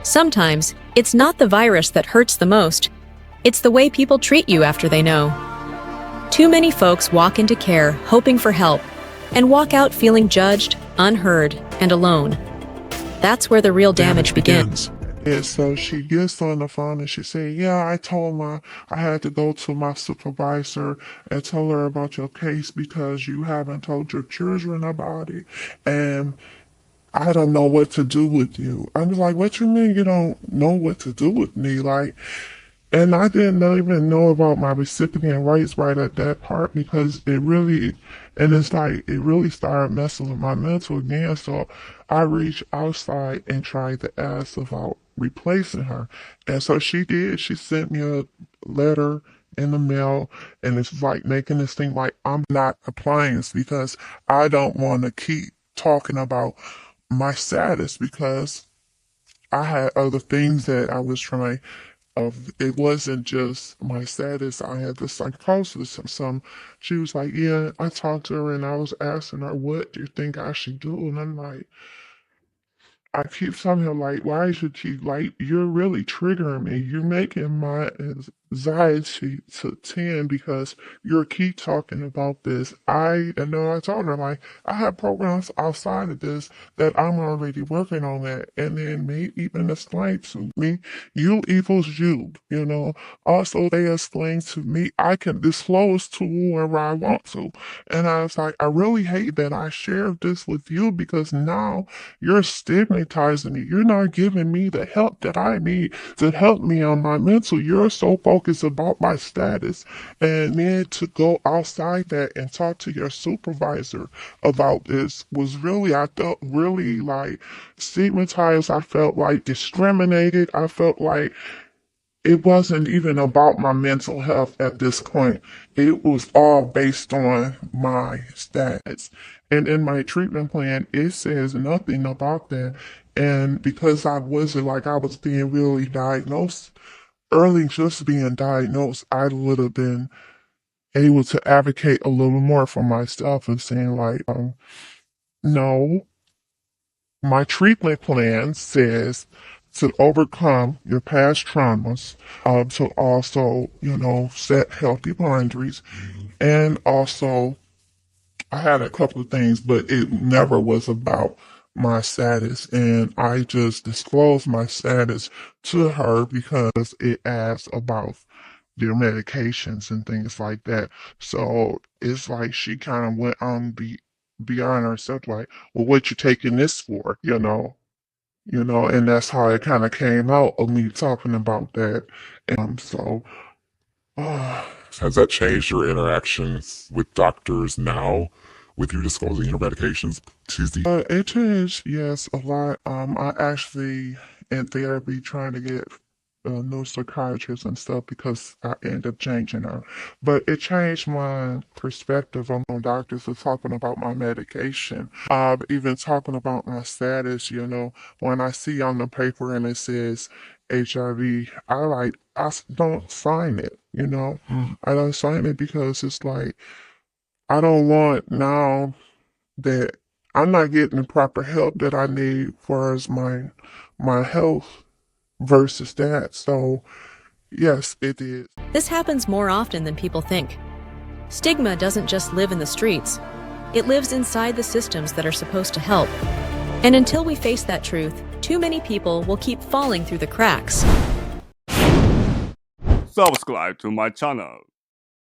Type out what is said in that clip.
Sometimes, it's not the virus that hurts the most. It's the way people treat you after they know. Too many folks walk into care hoping for help and walk out feeling judged, unheard, and alone. That's where the real damage begins. And so she gets on the phone and she said, yeah, I told my, I had to go to my supervisor and tell her about your case because you haven't told your children about it. And I don't know what to do with you. I'm like, what you mean you don't know what to do with me? Like, and I didn't even know about my recipient rights right at that part because it really, and it's like, it really started messing with my mental again. So I reached outside and tried to ask about replacing her. And so she did. She sent me a letter in the mail, and it's like making this thing like I'm not applying this because I don't want to keep talking about my status because I had other things that I was trying of. It wasn't just my status. I had the psychosis and she was like, yeah, I talked to her and I was asking her, what do you think I should do? And I'm like, I keep telling her, like, why should you, like, you're really triggering me. You're making my anxiety to 10 because you keep talking about this. And then I told her, like, I have programs outside of this that I'm already working on that. And then me even explained to me, you equals you, you know. Also, they explained to me, I can disclose to whoever I want to. And I was like, I really hate that I shared this with you because now you're stigmatizing me. You're not giving me the help that I need to help me on my mental. You're so focused about my status. And then to go outside that and talk to your supervisor about this was really, I felt really like stigmatized. I felt like discriminated. I felt like it wasn't even about my mental health at this point. It was all based on my stats. And in my treatment plan, it says nothing about that. And because I wasn't like I was being really diagnosed, early just being diagnosed, I would have been able to advocate a little more for myself and saying like, no, my treatment plan says to overcome your past traumas, to also, you know, set healthy boundaries. And also, I had a couple of things, but it never was about my status. And I just disclosed my status to her because it asked about their medications and things like that. So it's like she kind of went on beyond herself, like, well, what you taking this for, and that's how it kind of came out of me talking about that. So, uh, Has that changed your interactions with doctors now with you disclosing your medications, TZ? it changed, yes, a lot. I actually in therapy trying to get new psychiatrist and stuff because I ended up changing her. But it changed my perspective on doctors are talking about my medication. Even talking about my status, when I see on the paper and it says HIV, don't sign it. I don't sign it because it's like, I don't want now that I'm not getting the proper help that I need for as my health versus that. So yes, it is. This happens more often than people think. Stigma doesn't just live in the streets. It lives inside the systems that are supposed to help. And until we face that truth, too many people will keep falling through the cracks. Subscribe to my channel.